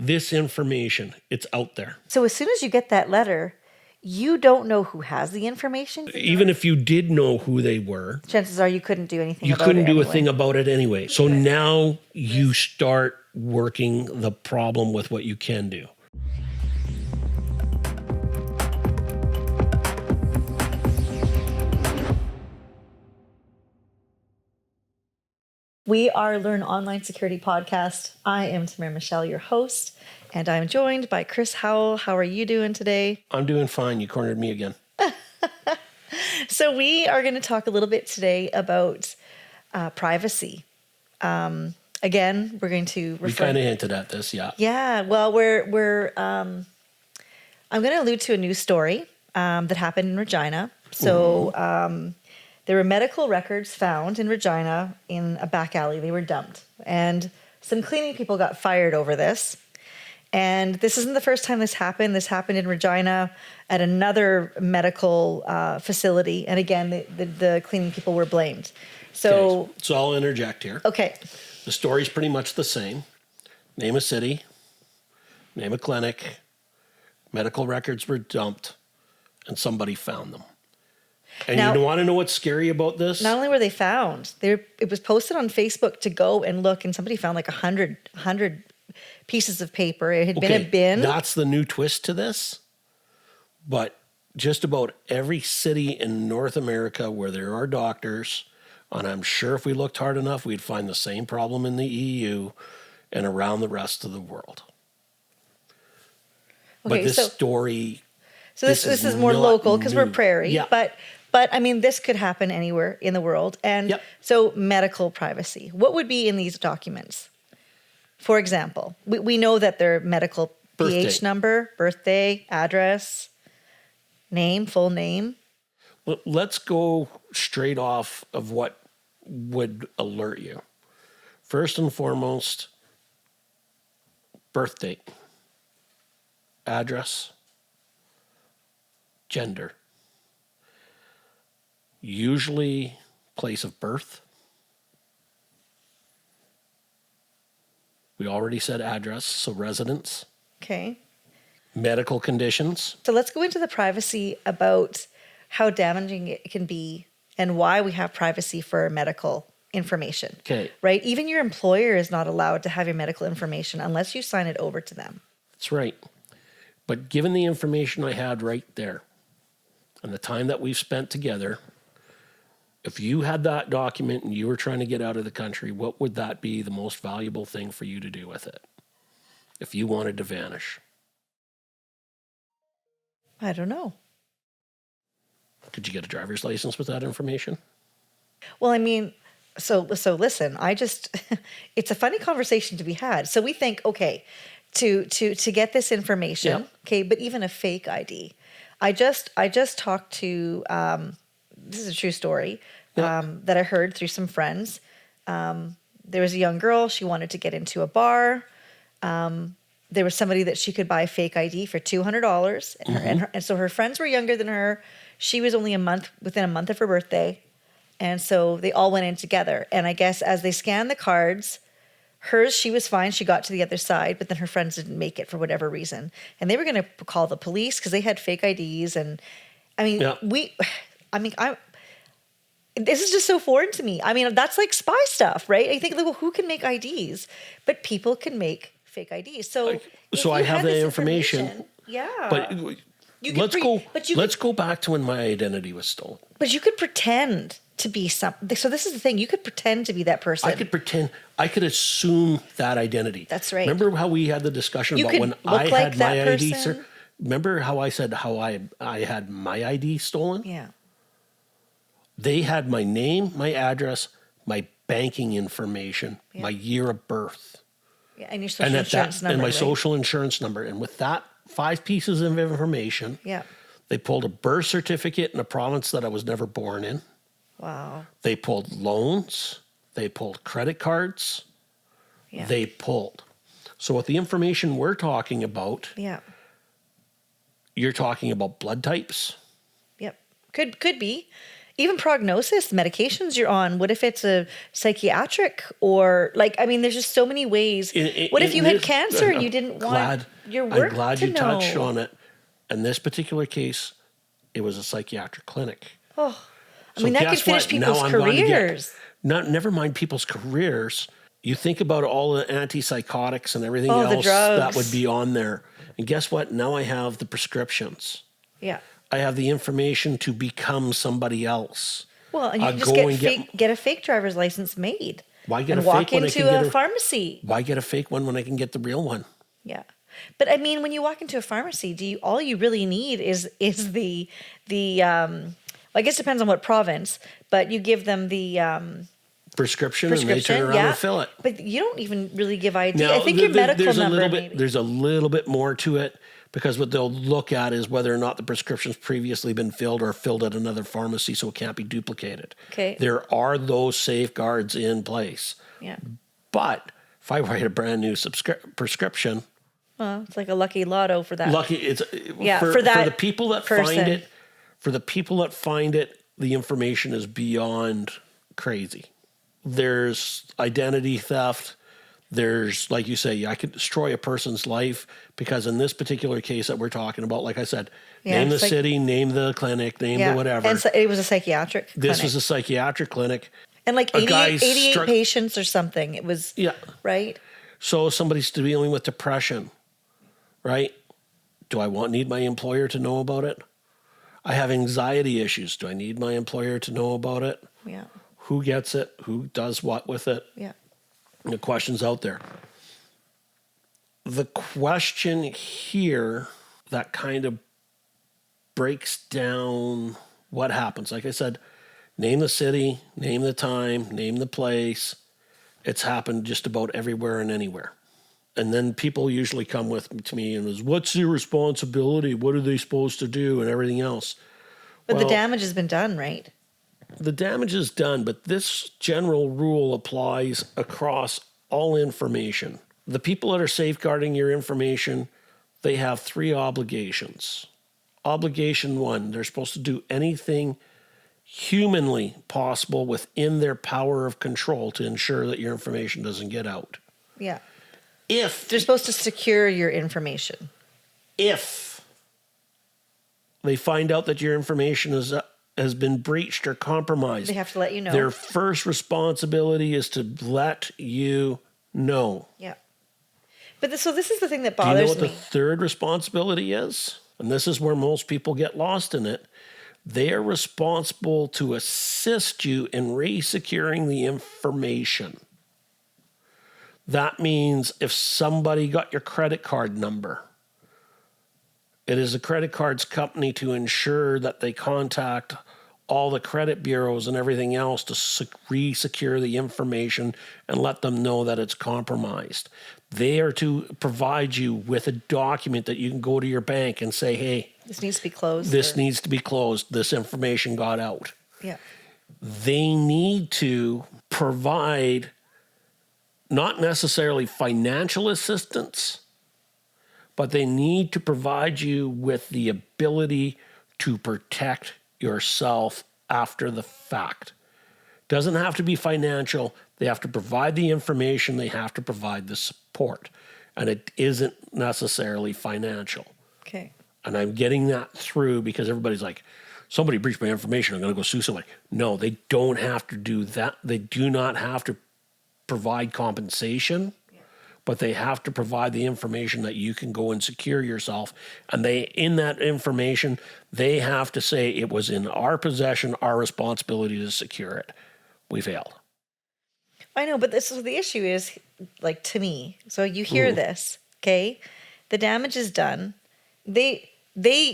this information. It's out there. So as soon as you get that letter, you don't know who has the information. Even if you did know who they were, chances are you couldn't do anything you about it. couldn't do anyway. a thing about it anyway. So now you start working the problem with what you can do. We are Learn Online Security Podcast. I am Tamara Michèle, your host, and I'm joined by Chris Howell. How are you doing today? I'm doing fine. You cornered me again. So we are going to talk a little bit today about privacy. Again, we're going to refer. We kind of hinted at this, yeah. Yeah. Well, I'm going to allude to a news story that happened in Regina. So there were medical records found in Regina in a back alley. They were dumped, and some cleaning people got fired over this. And this isn't the first time this happened. This happened in Regina at another medical facility. And again, the cleaning people were blamed. So I'll interject here. Okay. The story's pretty much the same. Name a city, name a clinic, medical records were dumped, and somebody found them. And now, you want to know what's scary about this? Not only were they found, it was posted on Facebook to go and look, and somebody found like 100 pieces of paper. It had been a bin. That's the new twist to this. But just about every city in North America where there are doctors, and I'm sure if we looked hard enough, we'd find the same problem in the EU and around the rest of the world. Okay, but this story... So this is more local because we're prairie. Yeah. But I mean, this could happen anywhere in the world. And so medical privacy. What would be in these documents? For example, we know that their medical PH number, birthday, address, name, full name. Well, let's go straight off of what would alert you. First and foremost, birth date, address, gender, usually place of birth. We already said address, so residence. Okay. Medical conditions. So let's go into the privacy about how damaging it can be and why we have privacy for medical information. Okay. Right? Even your employer is not allowed to have your medical information unless you sign it over to them. That's right. But given the information I had right there and the time that we've spent together, if you had that document and you were trying to get out of the country, what would that be the most valuable thing for you to do with it if you wanted to vanish? I don't know. Could you get a driver's license with that information? Well, I mean, so listen, it's a funny conversation to be had. So we think, okay, to get this information, okay, but even a fake ID. I just talked to, this is a true story, that I heard through some friends. There was a young girl, she wanted to get into a bar. There was somebody that she could buy fake ID for $200. And so her friends were younger than her. She was only within a month of her birthday. And so they all went in together. And I guess as they scanned the cards, hers, she was fine. She got to the other side, but then her friends didn't make it for whatever reason. And they were going to call the police because they had fake IDs. And I mean, this is just so foreign to me. I mean, that's like spy stuff, right? I think, well, who can make IDs? But people can make fake IDs. So I have that information. Yeah. But let's go back to when my identity was stolen. But you could pretend to be something. So this is the thing. You could pretend to be that person. I could pretend. I could assume that identity. That's right. Remember how we had the discussion about when I had my ID? Remember how I said how I had my ID stolen? Yeah. They had my name, my address, my banking information, my year of birth. Yeah, and your social insurance number. And my social insurance number. And with that 5 pieces of information, they pulled a birth certificate in a province that I was never born in. Wow. They pulled loans. They pulled credit cards. Yeah. They pulled. So with the information we're talking about, you're talking about blood types. Yep. Could be. even prognosis, medications you're on. What if it's a psychiatric or like, I mean, there's just so many ways. What if you had cancer and you didn't want your work I'm glad to you know? touched on it. In this particular case, it was a psychiatric clinic. Oh, I mean, that could finish people's careers. Never mind people's careers. You think about all the antipsychotics and everything Oh, the else drugs. that would be on there. And guess what? Now I have the prescriptions. Yeah. I have the information to become somebody else. Well, and you can just get a fake driver's license made. Why get and a fake walk when into I can a get pharmacy? Why get a fake one when I can get the real one? Yeah. But I mean, when you walk into a pharmacy, all you really need is the I guess it depends on what province, but you give them the prescription and they turn around and fill it. But you don't even really give ID. Now, I think your medical number. There's a little bit more to it, because what they'll look at is whether or not the prescription's previously been filled or filled at another pharmacy, so it can't be duplicated. Okay. There are those safeguards in place. Yeah. But if I write a brand new prescription, well, it's like a lucky lotto for that. For the people that find it. For the people that find it, the information is beyond crazy. There's identity theft. There's, like you say, I could destroy a person's life because in this particular case that we're talking about, like I said, name the city, name the clinic, name the whatever. And so it was a psychiatric clinic. This was a psychiatric clinic. And like 88 patients or something. It was, right? So somebody's dealing with depression, right? Do I need my employer to know about it? I have anxiety issues. Do I need my employer to know about it? Yeah. Who gets it? Who does what with it? Yeah. The question's out there. The question here that kind of breaks down what happens. Like I said, name the city, name the time, name the place. It's happened just about everywhere and anywhere. And then people usually come to me and is, what's your responsibility? What are they supposed to do? And everything else. But the damage has been done, right? The damage is done, but this general rule applies across all information. The people that are safeguarding your information, they have 3 obligations. Obligation 1, they're supposed to do anything humanly possible within their power of control to ensure that your information doesn't get out. Yeah. If they're supposed to secure your information. If they find out that your information has been breached or compromised, they have to let you know. Their first responsibility is to let you know. Yeah. But so this is the thing that bothers me. Do you know what the third responsibility is? And this is where most people get lost in it. They are responsible to assist you in re-securing the information. That means if somebody got your credit card number, it is the credit card's company to ensure that they contact all the credit bureaus and everything else to re-secure the information and let them know that it's compromised. They are to provide you with a document that you can go to your bank and say, hey, this needs to be closed. This needs to be closed. This information got out. Yeah. They need to provide not necessarily financial assistance, but they need to provide you with the ability to protect yourself after the fact. Doesn't have to be financial. They have to provide the information. They have to provide the support. And it isn't necessarily financial. Okay. And I'm getting that through because everybody's like, somebody breached my information, I'm going to go sue somebody. No, they don't have to do that. They do not have to provide compensation, but they have to provide the information that you can go and secure yourself. And in that information, they have to say it was in our possession, our responsibility to secure it. We failed. I know, but the issue is, like, to me, so you hear this, okay? The damage is done. They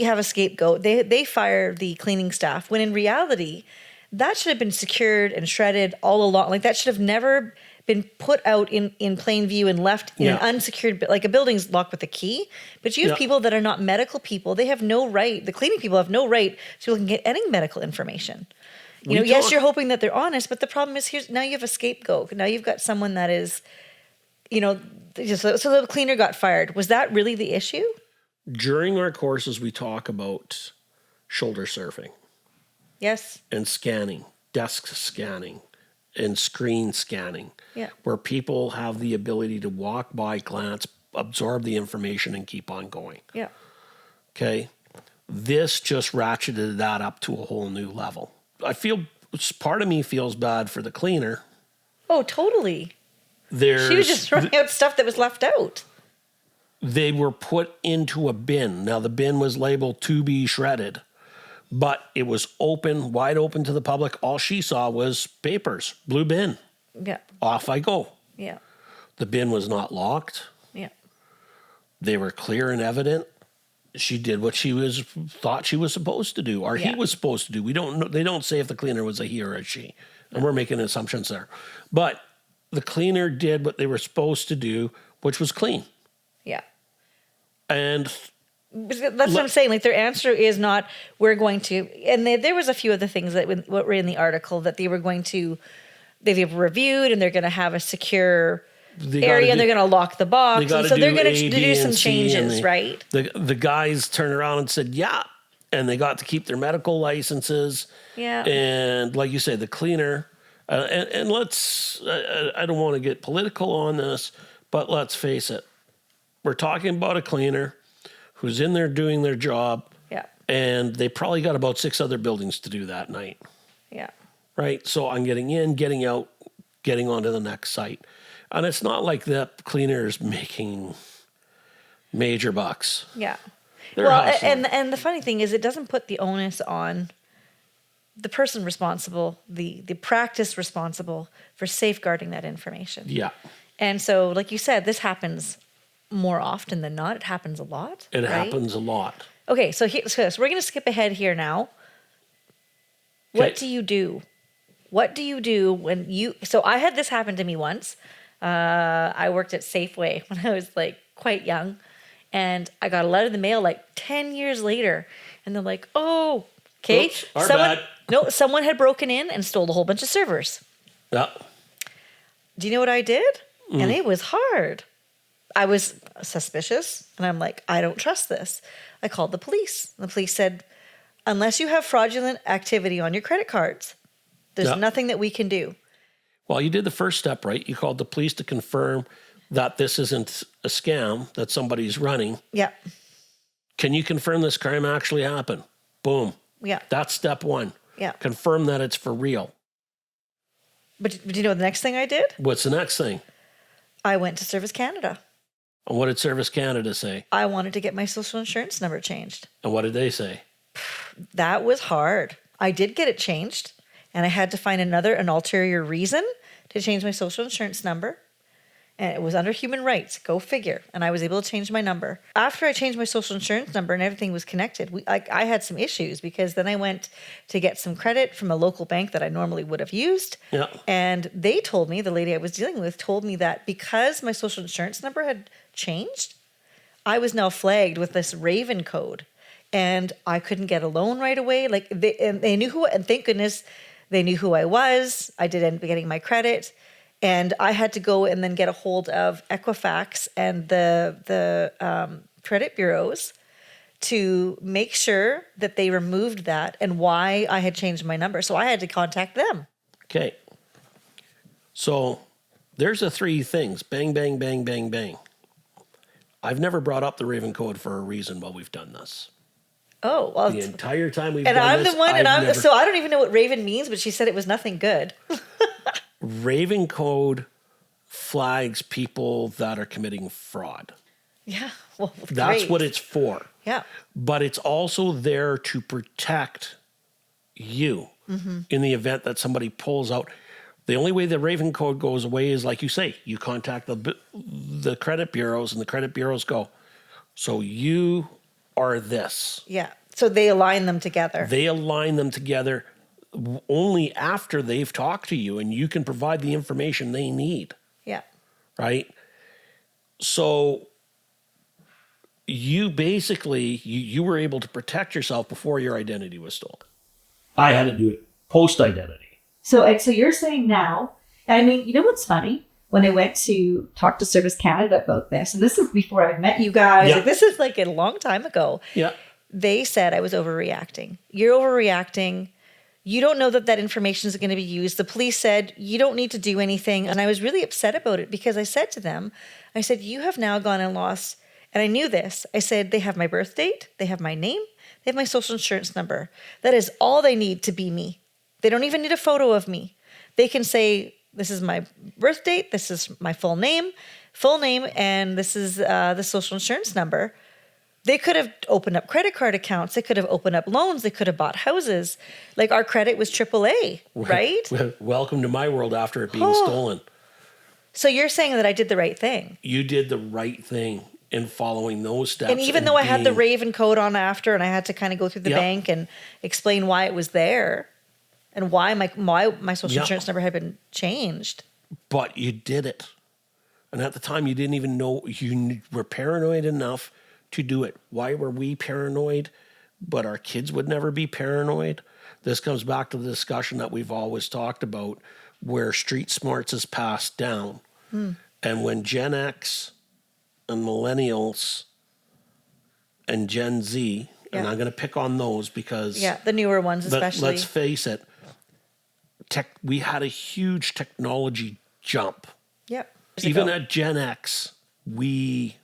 have a scapegoat. They fire the cleaning staff, when in reality, that should have been secured and shredded all along. Like, that should have never been put out in plain view and left in an unsecured, like a building's locked with a key. But you have people that are not medical people. They have no right. The cleaning people have no right to look and get any medical information. Yes, you're hoping that they're honest, but the problem is now you have a scapegoat. Now you've got someone that is, so the cleaner got fired. Was that really the issue? During our courses, we talk about shoulder surfing. Yes. and scanning, desk scanning, and screen scanning, Yeah. where people have the ability to walk by, glance, absorb the information, and keep on going. Yeah. Okay. This just ratcheted that up to a whole new level. I feel, part of me feels bad for the cleaner. Oh, totally. There's, She was just throwing out stuff that was left out. they were put into a bin. Now, the bin was labeled to be shredded, but it was open, wide open to the public. All she saw was papers, blue bin. Yeah. Off I go. Yeah. The bin was not locked. Yeah. They were clear and evident. She did what thought she was supposed to do, or he Yeah. was supposed to do. We don't know. They don't say if the cleaner was a he or a she, and we're making assumptions there. But the cleaner did what they were supposed to do, which was clean. Yeah. And That's what I'm saying. Like, their answer is not, we're going to, and there was a few other things that what were in the article that they were going to, they've reviewed, and they're going to have a secure area, and they're going to lock the box. And so they're going to do some changes, right? The guys turned around and said, yeah. And they got to keep their medical licenses. Yeah. And like you say, the cleaner, and let's, I don't want to get political on this, but let's face it. We're talking about a cleaner who's in there doing their job. Yeah. And they probably got about 6 other buildings to do that night. Yeah. Right? So I'm getting in, getting out, getting on to the next site. And it's not like that cleaner is making major bucks. Yeah. They're Well, hustling. and the funny thing is, it doesn't put the onus on the person responsible, the practice responsible for safeguarding that information. Yeah. And so, like you said, this happens more often than not. It happens a lot. It right? happens a lot. Okay, so we're going to skip ahead here now. What Okay. do you do? What do you do when you... So I had this happen to me once. I worked at Safeway when I was like quite young. And I got a letter in the mail like 10 years later. And they're like, oh, okay. Oops, our bad. Someone had broken in and stole a whole bunch of servers. Yeah. Do you know what I did? And it was hard. I was suspicious. And I'm like, I don't trust this. I called the police. The police said, unless you have fraudulent activity on your credit cards, there's Yeah. nothing that we can do. Well, you did the first step, right? You called the police to confirm that this isn't a scam that somebody's running. Yeah. Can you confirm this crime actually happened? Boom. Yeah. That's step one. Yeah. Confirm that it's for real. But do you know the next thing I did? What's the next thing? I went to Service Canada. And what did Service Canada say? I wanted to get my social insurance number changed. And what did they say? That was hard. I did get it changed, and I had to find an ulterior reason to change my social insurance number. And it was under human rights. Go figure. And I was able to change my number. After I changed my social insurance number and everything was connected, I had some issues, because then I went to get some credit from a local bank that I normally would have used. Yeah. And they told me, the lady I was dealing with told me that because my social insurance number had changed, I was now flagged with this Raven code. And I couldn't get a loan right away. Like they knew and thank goodness they knew who I was. I did end up getting my credit. And I had to go and then get a hold of Equifax and the credit bureaus to make sure that they removed that and why I had changed my number. So I had to contact them. Okay. So there's the 3 things. Bang, bang, bang, bang, bang. I've never brought up the Raven Code for a reason while we've done this. Oh, well. The entire time we've And done I'm this, the one, and I've never- so I don't even know what Raven means, but she said it was nothing good. Raven Code flags people that are committing fraud. Yeah. Well, That's great. what it's for. Yeah. But it's also there to protect you in the event that somebody pulls out. The only way the Raven Code goes away is, like you say, you contact the credit bureaus, and the credit bureaus go, so you are this. Yeah. So they align them together. They align them together only after they've talked to you, and you can provide the information they need. Yeah. Right? So you basically, you were able to protect yourself before your identity was stolen. I had to do it post-identity. So you're saying now, I mean, you know what's funny? When I went to talk to Service Canada about this, and this is before I met you guys. Yeah. Like, this is like a long time ago. Yeah. They said I was overreacting. You're overreacting. You don't know that that information is going to be used. The police said, you don't need to do anything. And I was really upset about it because I said to them, I said, you have now gone and lost. And I knew this. I said, they have my birth date. They have my name. They have my social insurance number. That is all they need to be me. They don't even need a photo of me. They can say, this is my birth date. This is my full name, and this is the social insurance number. They could have opened up credit card accounts. They could have opened up loans. They could have bought houses. Like our credit was AAA, right? Welcome to my world after it being stolen. So you're saying that I did the right thing. You did the right thing in following those steps. And even though I had the Raven code on after, and I had to kind of go through the bank and explain why it was there and why my social insurance number had been changed. But you did it. And at the time, you didn't even know, you were paranoid enough to do it. Why were we paranoid, but our kids would never be paranoid? This comes back to the discussion that we've always talked about, where street smarts is passed down. And when Gen X and millennials and Gen Z, and I'm going to pick on those because... Yeah, the newer ones especially. Let's face it, we had a huge technology jump. Yep. Even at Gen X, we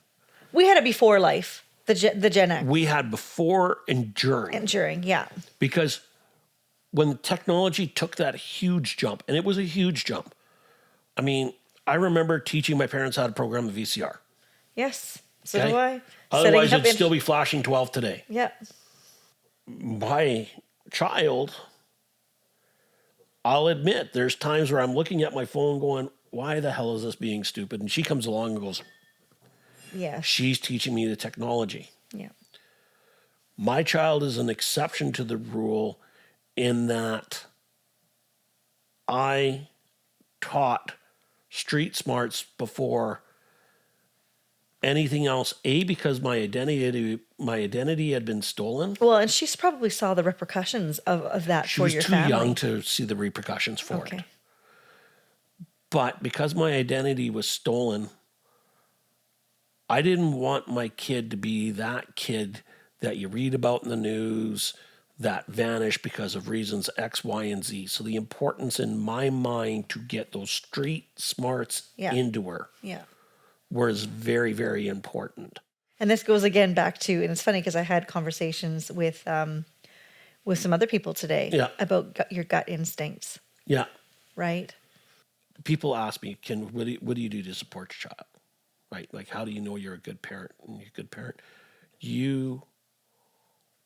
had a before life, the Gen X. We had before and during. And during, yeah. Because when the technology took that huge jump, and it was a huge jump. I mean, I remember teaching my parents how to program a VCR. Yes, so do I. Otherwise, it'd still be flashing 12 today. Yeah. My child, I'll admit, there's times where I'm looking at my phone going, why the hell is this being stupid? And she comes along and goes, yeah. She's teaching me the technology. Yeah. My child is an exception to the rule in that I taught street smarts before anything else. Because my identity had been stolen. Well, and she probably saw the repercussions of that for your family. She was too young to see the repercussions for it. But because my identity was stolen, I didn't want my kid to be that kid that you read about in the news that vanished because of reasons X, Y, and Z. So the importance in my mind to get those street smarts into her was very, very important. And this goes again back to, and it's funny because I had conversations with some other people today about your gut instincts. Yeah. Right? People ask me, what do you do to support your child? Right? Like, how do you know you're a good parent? And you're a good parent. You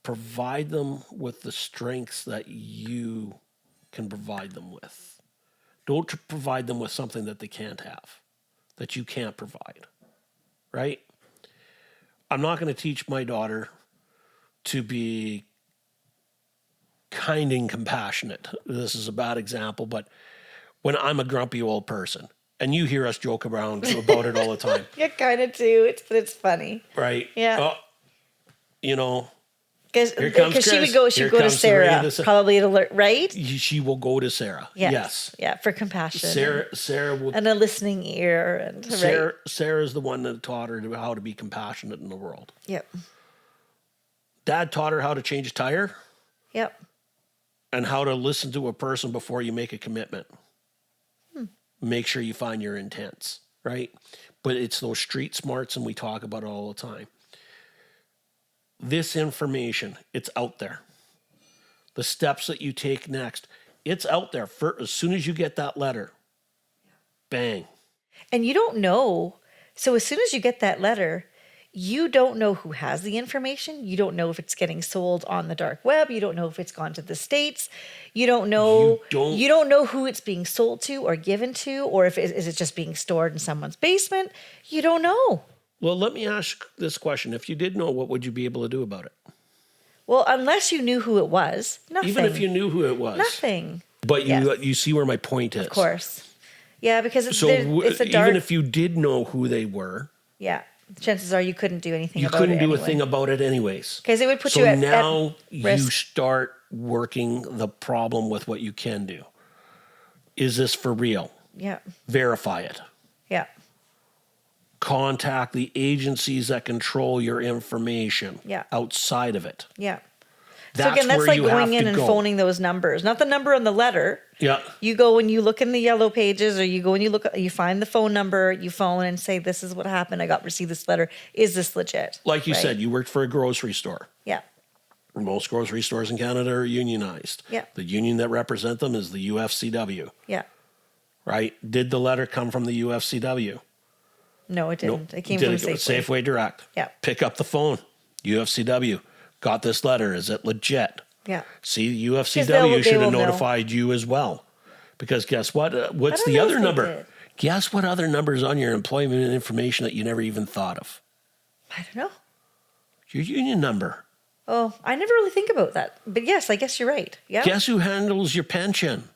provide them with the strengths that you can provide them with. Don't provide them with something that they can't have, that you can't provide. Right? I'm not going to teach my daughter to be kind and compassionate. This is a bad example, but when I'm a grumpy old person, and you hear us joke around about it all the time. You kind of do. It's funny. Right. Yeah. Oh, you know. Because she would go to Sarah, probably to learn, right? She will go to Sarah. Yes. Yeah, for compassion. Sarah will. And a listening ear. And Sarah's the one that taught her how to be compassionate in the world. Yep. Dad taught her how to change a tire. Yep. And how to listen to a person before you make a commitment. Make sure you find your intents, right? But it's those street smarts, and we talk about it all the time. This information, it's out there. The steps that you take next, it's out there. As soon as you get that letter, bang. And you don't know. So as soon as you get that letter, you don't know who has the information. You don't know if it's getting sold on the dark web. You don't know if it's gone to the States. You don't know. You don't know who it's being sold to or given to, or if is it just being stored in someone's basement. You don't know. Well, let me ask this question. If you did know, what would you be able to do about it? Well, unless you knew who it was, nothing. Even if you knew who it was. Nothing. But you see where my point is. Of course. Yeah, because it's a dark... Even if you did know who they were. Yeah. Chances are you couldn't do anything about it. You couldn't do a thing about it anyways. Because it would put you at risk. So now you start working the problem with what you can do. Is this for real? Yeah. Verify it. Yeah. Contact the agencies that control your information outside of it. Yeah. So again, that's where like you have going in to and go. phoning those numbers, not the number on the letter. Yeah. You go and you look in the yellow pages, or you go and you find the phone number, you phone and say, "This is what happened. I received this letter. Is this legit?" Like you Right? said, you worked for a grocery store. Yeah. Most grocery stores in Canada are unionized. Yeah. The union that represent them is the UFCW, Yeah. right? Did the letter come from the UFCW? No, it didn't. It came Did from it go Safeway. Safeway Direct? Yeah. Pick up the phone. UFCW. Got this letter. Is it legit? Yeah. See, they UFCW should will have know. notified you as well. Because guess what? What's don't the know other if they number? did. Guess what other number's on your employment information that you never even thought of? I don't know. Your union number. Oh, I never really think about that. But yes, I guess you're right. Yeah. Guess who handles your pension?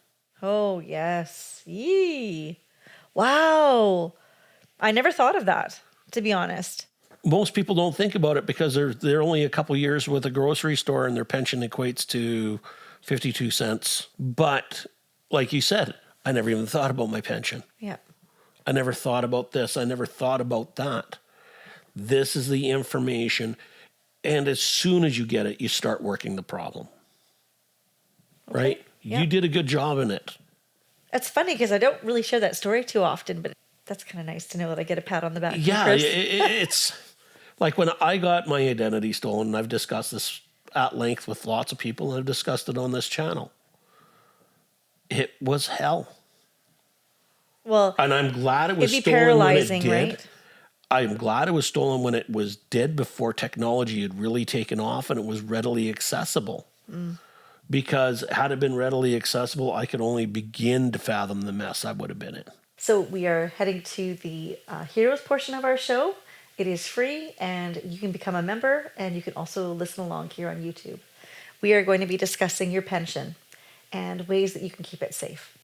Oh, yes. Yee. Wow. I never thought of that, to be honest. Most people don't think about it because they're only a couple years with a grocery store and their pension equates to 52 cents. But like you said, I never even thought about my pension. Yeah. I never thought about this. I never thought about that. This is the information. And as soon as you get it, you start working the problem. Right? Yeah. You did a good job in it. That's funny because I don't really share that story too often, but that's kind of nice to know that I get a pat on the back. Yeah, Chris. it's like when I got my identity stolen, and I've discussed this at length with lots of people, and I've discussed it on this channel. It was hell. Well, And I'm glad it was it'd be stolen when it paralyzing, did. right? I'm glad it was stolen when it was dead before technology had really taken off and it was readily accessible. Because had it been readily accessible, I could only begin to fathom the mess I would have been in. So we are heading to the heroes portion of our show. It is free and you can become a member and you can also listen along here on YouTube. We are going to be discussing your pension and ways that you can keep it safe.